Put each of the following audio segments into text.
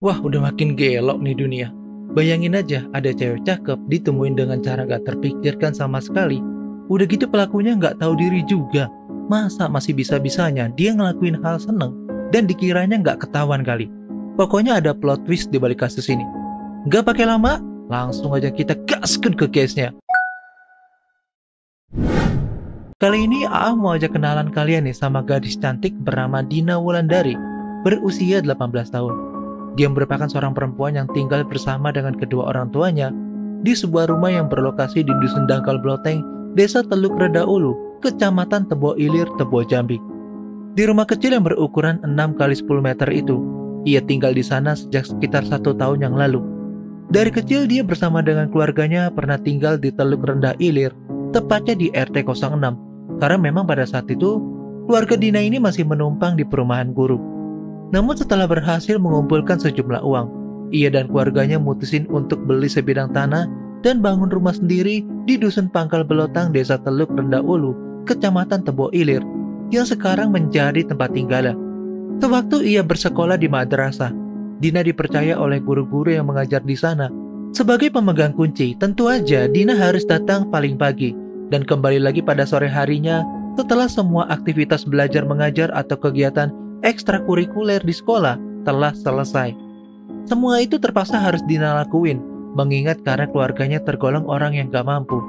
Wah, udah makin gelok nih dunia. Bayangin aja ada cewek cakep ditemuin dengan cara gak terpikirkan sama sekali. Udah gitu pelakunya gak tahu diri juga. Masa masih bisa-bisanya dia ngelakuin hal seneng dan dikiranya gak ketahuan kali. Pokoknya ada plot twist di balik kasus ini. Gak pakai lama, langsung aja kita gaskan ke case-nya. Kali ini AA mau ajak kenalan kalian nih sama gadis cantik bernama Dina Wulandari, berusia 18 tahun. Dia merupakan seorang perempuan yang tinggal bersama dengan kedua orang tuanya di sebuah rumah yang berlokasi di Dusun Dangkal Bloteng, Desa Teluk Reda Ulu, Kecamatan Tebo Ilir, Tebo Jambi. Di rumah kecil yang berukuran 6 kali 10 meter itu, ia tinggal di sana sejak sekitar 1 tahun yang lalu. Dari kecil dia bersama dengan keluarganya pernah tinggal di Teluk Rendah Ilir, tepatnya di RT 06, karena memang pada saat itu keluarga Dina ini masih menumpang di perumahan guru. Namun setelah berhasil mengumpulkan sejumlah uang, ia dan keluarganya mutusin untuk beli sebidang tanah dan bangun rumah sendiri di Dusun Pangkal Belotang, Desa Teluk Rendah Ulu, Kecamatan Tebo Ilir, yang sekarang menjadi tempat tinggalnya. Sewaktu ia bersekolah di madrasah, Dina dipercaya oleh guru-guru yang mengajar di sana. Sebagai pemegang kunci, tentu aja Dina harus datang paling pagi dan kembali lagi pada sore harinya setelah semua aktivitas belajar mengajar atau kegiatan ekstrakurikuler di sekolah telah selesai. Semua itu terpaksa harus Dina lakuin, mengingat karena keluarganya tergolong orang yang gak mampu,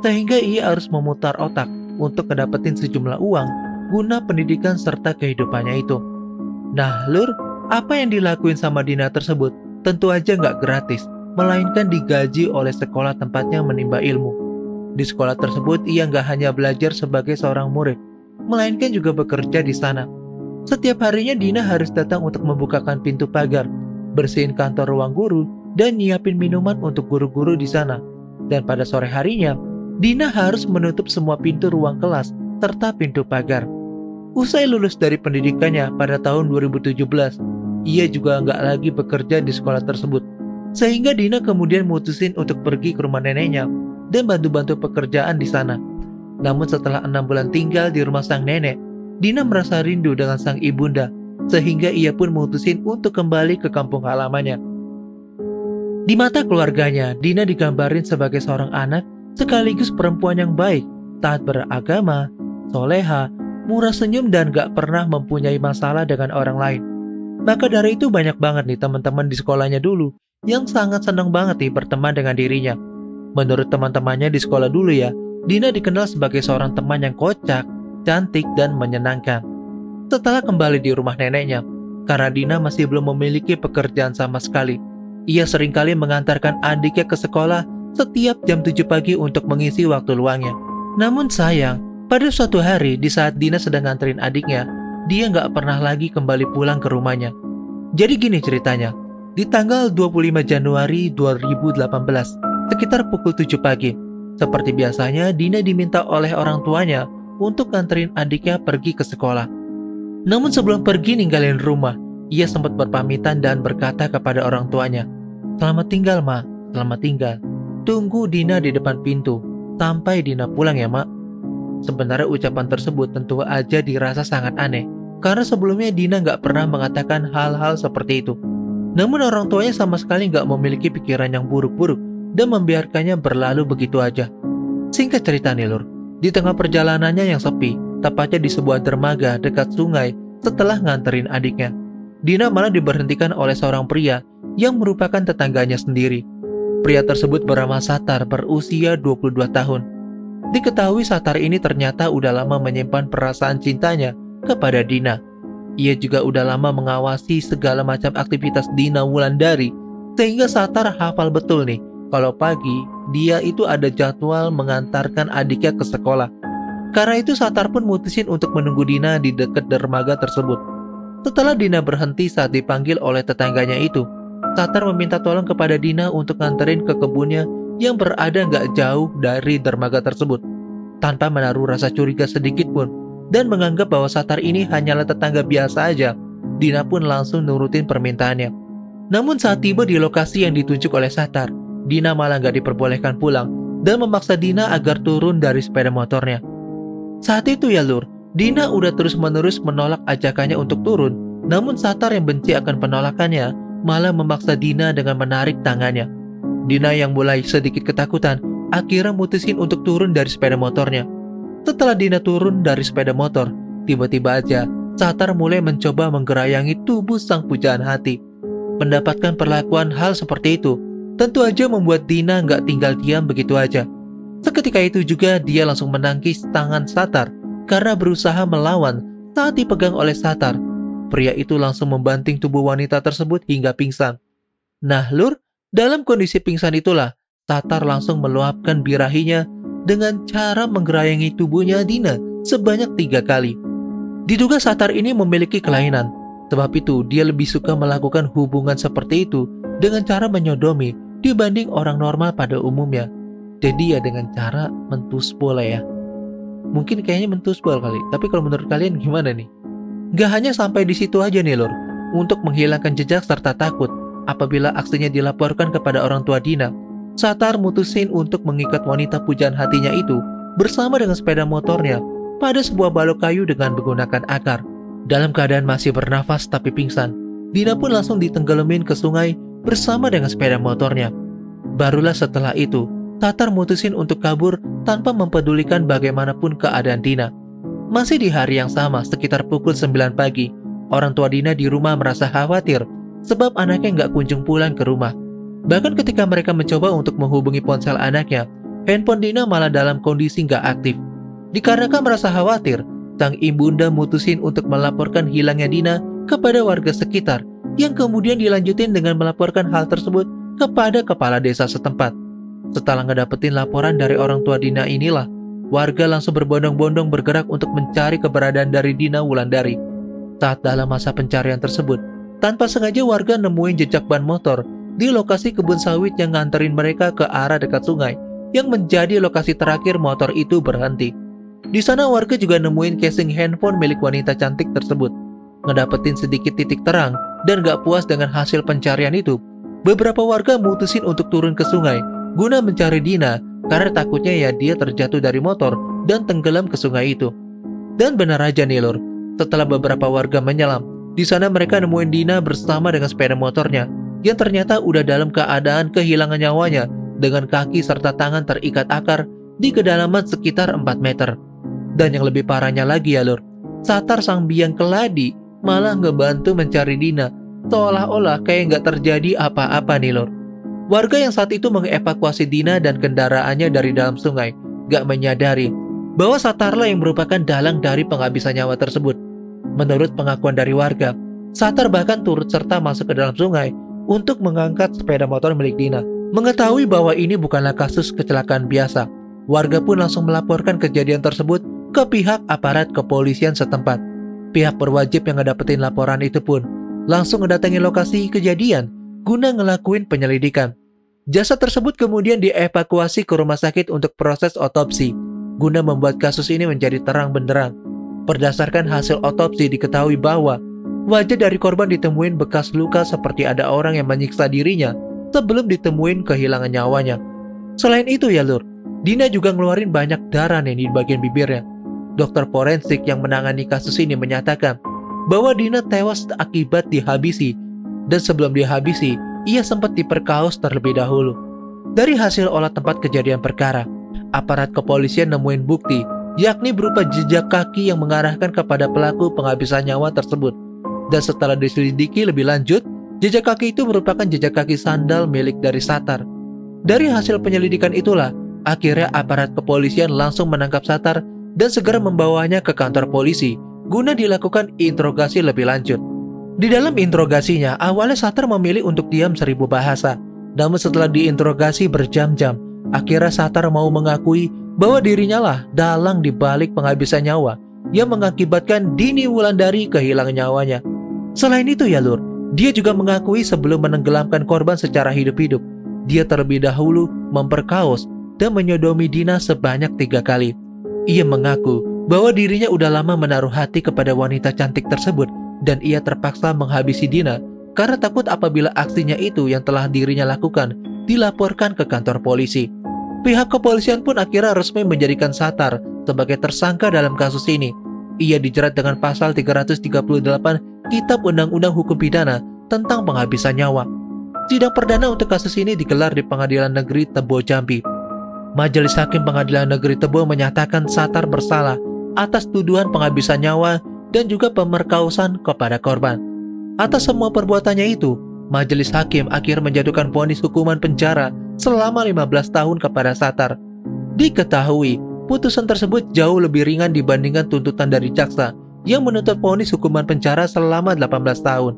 sehingga ia harus memutar otak untuk ngedapetin sejumlah uang guna pendidikan serta kehidupannya itu. Nah, Lur, apa yang dilakuin sama Dina tersebut tentu aja gak gratis, melainkan digaji oleh sekolah tempatnya menimba ilmu. Di sekolah tersebut ia gak hanya belajar sebagai seorang murid, melainkan juga bekerja di sana. Setiap harinya Dina harus datang untuk membukakan pintu pagar, bersihin kantor ruang guru, dan nyiapin minuman untuk guru-guru di sana. Dan pada sore harinya, Dina harus menutup semua pintu ruang kelas serta pintu pagar. Usai lulus dari pendidikannya pada tahun 2017, ia juga nggak lagi bekerja di sekolah tersebut. Sehingga Dina kemudian mutusin untuk pergi ke rumah neneknya dan bantu-bantu pekerjaan di sana. Namun setelah 6 bulan tinggal di rumah sang nenek, Dina merasa rindu dengan sang ibunda, sehingga ia pun mutusin untuk kembali ke kampung halamannya. Di mata keluarganya, Dina digambarin sebagai seorang anak sekaligus perempuan yang baik, taat beragama, soleha, murah senyum, dan gak pernah mempunyai masalah dengan orang lain. Maka dari itu banyak banget nih teman-teman di sekolahnya dulu yang sangat senang banget nih berteman dengan dirinya. Menurut teman-temannya di sekolah dulu ya, Dina dikenal sebagai seorang teman yang kocak, cantik, dan menyenangkan. Setelah kembali di rumah neneknya, karena Dina masih belum memiliki pekerjaan sama sekali, ia seringkali mengantarkan adiknya ke sekolah setiap jam 7 pagi untuk mengisi waktu luangnya. Namun sayang, pada suatu hari di saat Dina sedang nganterin adiknya, dia nggak pernah lagi kembali pulang ke rumahnya. Jadi gini ceritanya, di tanggal 25 Januari 2018, sekitar pukul 7 pagi, seperti biasanya Dina diminta oleh orang tuanya untuk nganterin adiknya pergi ke sekolah. Namun sebelum pergi ninggalin rumah, ia sempat berpamitan dan berkata kepada orang tuanya, "Selamat tinggal, Ma, selamat tinggal. Tunggu Dina di depan pintu, sampai Dina pulang ya, Mak." Sebenarnya ucapan tersebut tentu aja dirasa sangat aneh, karena sebelumnya Dina nggak pernah mengatakan hal-hal seperti itu. Namun orang tuanya sama sekali nggak memiliki pikiran yang buruk-buruk dan membiarkannya berlalu begitu aja. Singkat cerita nih Lur, di tengah perjalanannya yang sepi, tepatnya di sebuah dermaga dekat sungai setelah nganterin adiknya, Dina malah diberhentikan oleh seorang pria yang merupakan tetangganya sendiri. Pria tersebut bernama Satar, berusia 22 tahun. Diketahui Satar ini ternyata udah lama menyimpan perasaan cintanya kepada Dina. Ia juga udah lama mengawasi segala macam aktivitas Dina Wulandari, sehingga Satar hafal betul nih kalau pagi dia itu ada jadwal mengantarkan adiknya ke sekolah. Karena itu Satar pun mutusin untuk menunggu Dina di dekat dermaga tersebut. Setelah Dina berhenti saat dipanggil oleh tetangganya itu, Satar meminta tolong kepada Dina untuk nganterin ke kebunnya yang berada nggak jauh dari dermaga tersebut. Tanpa menaruh rasa curiga sedikit pun, dan menganggap bahwa Satar ini hanyalah tetangga biasa aja, Dina pun langsung nurutin permintaannya. Namun saat tiba di lokasi yang ditunjuk oleh Satar, Dina malah nggak diperbolehkan pulang dan memaksa Dina agar turun dari sepeda motornya. Saat itu ya Lur, Dina udah terus-menerus menolak ajakannya untuk turun, namun Satar yang benci akan penolakannya malah memaksa Dina dengan menarik tangannya. Dina yang mulai sedikit ketakutan akhirnya mutusin untuk turun dari sepeda motornya. Setelah Dina turun dari sepeda motor, tiba-tiba aja Satar mulai mencoba menggerayangi tubuh sang pujaan hati. Mendapatkan perlakuan hal seperti itu tentu aja membuat Dina nggak tinggal diam begitu aja. Seketika itu juga dia langsung menangkis tangan Satar karena berusaha melawan saat dipegang oleh Satar. Pria itu langsung membanting tubuh wanita tersebut hingga pingsan. Nah lur, dalam kondisi pingsan itulah Satar langsung meluapkan birahinya dengan cara menggerayangi tubuhnya Dina sebanyak 3 kali. Diduga Satar ini memiliki kelainan, sebab itu dia lebih suka melakukan hubungan seperti itu dengan cara menyodomi dibanding orang normal pada umumnya. Jadi ya dengan cara mentusbol ya. Mungkin kayaknya mentusbol kali, tapi kalau menurut kalian gimana nih? Gak hanya sampai di situ aja nih lor, untuk menghilangkan jejak serta takut apabila aksinya dilaporkan kepada orang tua Dina, Satar mutusin untuk mengikat wanita pujaan hatinya itu bersama dengan sepeda motornya pada sebuah balok kayu dengan menggunakan akar. Dalam keadaan masih bernafas tapi pingsan, Dina pun langsung ditenggelamin ke sungai bersama dengan sepeda motornya. Barulah setelah itu, Satar mutusin untuk kabur tanpa mempedulikan bagaimanapun keadaan Dina. Masih di hari yang sama, sekitar pukul 9 pagi, orang tua Dina di rumah merasa khawatir sebab anaknya nggak kunjung pulang ke rumah. Bahkan ketika mereka mencoba untuk menghubungi ponsel anaknya, handphone Dina malah dalam kondisi nggak aktif. Dikarenakan merasa khawatir, sang ibunda mutusin untuk melaporkan hilangnya Dina kepada warga sekitar, yang kemudian dilanjutin dengan melaporkan hal tersebut kepada kepala desa setempat. Setelah ngedapetin laporan dari orang tua Dina inilah, warga langsung berbondong-bondong bergerak untuk mencari keberadaan dari Dina Wulandari. Saat dalam masa pencarian tersebut, tanpa sengaja warga nemuin jejak ban motor di lokasi kebun sawit yang nganterin mereka ke arah dekat sungai, yang menjadi lokasi terakhir motor itu berhenti. Di sana warga juga nemuin casing handphone milik wanita cantik tersebut. Ngedapetin sedikit titik terang dan gak puas dengan hasil pencarian itu, beberapa warga mutusin untuk turun ke sungai guna mencari Dina karena takutnya ya dia terjatuh dari motor dan tenggelam ke sungai itu. Dan benar aja nih lor, setelah beberapa warga menyelam, di sana mereka nemuin Dina bersama dengan sepeda motornya yang ternyata udah dalam keadaan kehilangan nyawanya dengan kaki serta tangan terikat akar di kedalaman sekitar 4 meter. Dan yang lebih parahnya lagi ya lor, Satar sang biang keladi malah ngebantu mencari Dina, seolah-olah kayak nggak terjadi apa-apa nih lor. Warga yang saat itu mengevakuasi Dina dan kendaraannya dari dalam sungai gak menyadari bahwa Satarlah yang merupakan dalang dari penghabisan nyawa tersebut. Menurut pengakuan dari warga, Satar bahkan turut serta masuk ke dalam sungai untuk mengangkat sepeda motor milik Dina. Mengetahui bahwa ini bukanlah kasus kecelakaan biasa, warga pun langsung melaporkan kejadian tersebut ke pihak aparat kepolisian setempat. Pihak berwajib yang ngedapetin laporan itu pun langsung mendatangi lokasi kejadian guna ngelakuin penyelidikan. Jasad tersebut kemudian dievakuasi ke rumah sakit untuk proses otopsi, guna membuat kasus ini menjadi terang benderang. Berdasarkan hasil otopsi diketahui bahwa wajah dari korban ditemuin bekas luka seperti ada orang yang menyiksa dirinya sebelum ditemuin kehilangan nyawanya. Selain itu ya lur, Dina juga ngeluarin banyak darah nih di bagian bibirnya. Dokter forensik yang menangani kasus ini menyatakan bahwa Dina tewas akibat dihabisi, dan sebelum dihabisi, ia sempat diperkaos terlebih dahulu. Dari hasil olah tempat kejadian perkara, aparat kepolisian nemuin bukti, yakni berupa jejak kaki yang mengarahkan kepada pelaku penghabisan nyawa tersebut. Dan setelah diselidiki lebih lanjut, jejak kaki itu merupakan jejak kaki sandal milik dari Satar. Dari hasil penyelidikan itulah, akhirnya aparat kepolisian langsung menangkap Satar dan segera membawanya ke kantor polisi guna dilakukan interogasi lebih lanjut. Di dalam interogasinya, awalnya Satar memilih untuk diam 1000 bahasa. Namun setelah diinterogasi berjam-jam, akhirnya Satar mau mengakui bahwa dirinya lah dalang di balik penghabisan nyawa yang mengakibatkan Dini Wulandari kehilangan nyawanya. Selain itu ya lur, dia juga mengakui sebelum menenggelamkan korban secara hidup-hidup, dia terlebih dahulu memperkaos dan menyodomi Dina sebanyak 3 kali. Ia mengaku bahwa dirinya udah lama menaruh hati kepada wanita cantik tersebut dan ia terpaksa menghabisi Dina karena takut apabila aksinya itu yang telah dirinya lakukan dilaporkan ke kantor polisi. Pihak kepolisian pun akhirnya resmi menjadikan Satar sebagai tersangka dalam kasus ini. Ia dijerat dengan pasal 338 Kitab Undang-Undang Hukum Pidana tentang penghabisan nyawa. Sidang perdana untuk kasus ini digelar di Pengadilan Negeri Tebo Jambi. Majelis Hakim Pengadilan Negeri Tebo menyatakan Sattar bersalah atas tuduhan penghabisan nyawa dan juga pemerkosaan kepada korban. Atas semua perbuatannya itu, Majelis Hakim akhirnya menjatuhkan vonis hukuman penjara selama 15 tahun kepada Sattar. Diketahui, putusan tersebut jauh lebih ringan dibandingkan tuntutan dari jaksa yang menuntut vonis hukuman penjara selama 18 tahun.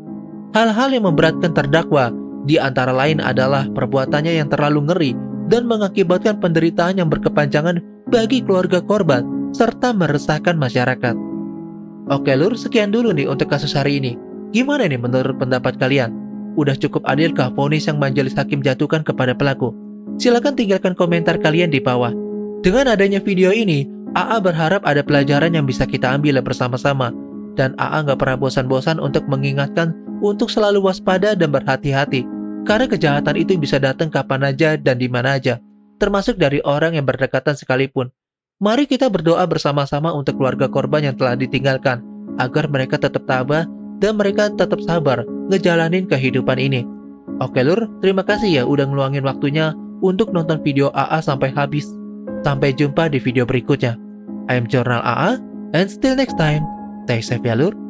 Hal-hal yang memberatkan terdakwa di antara lain adalah perbuatannya yang terlalu ngeri dan mengakibatkan penderitaan yang berkepanjangan bagi keluarga korban serta meresahkan masyarakat. Oke lur, sekian dulu nih untuk kasus hari ini. Gimana nih menurut pendapat kalian? Udah cukup adilkah vonis yang majelis hakim jatuhkan kepada pelaku? Silahkan tinggalkan komentar kalian di bawah. Dengan adanya video ini, AA berharap ada pelajaran yang bisa kita ambil bersama-sama. Dan AA nggak pernah bosan-bosan untuk mengingatkan untuk selalu waspada dan berhati-hati. Karena kejahatan itu bisa datang kapan aja dan di mana aja, termasuk dari orang yang berdekatan sekalipun. Mari kita berdoa bersama-sama untuk keluarga korban yang telah ditinggalkan, agar mereka tetap tabah dan mereka tetap sabar ngejalanin kehidupan ini. Oke lur, terima kasih ya udah ngeluangin waktunya untuk nonton video AA sampai habis. Sampai jumpa di video berikutnya. I am Jurnal AA, and still next time, stay safe ya lur.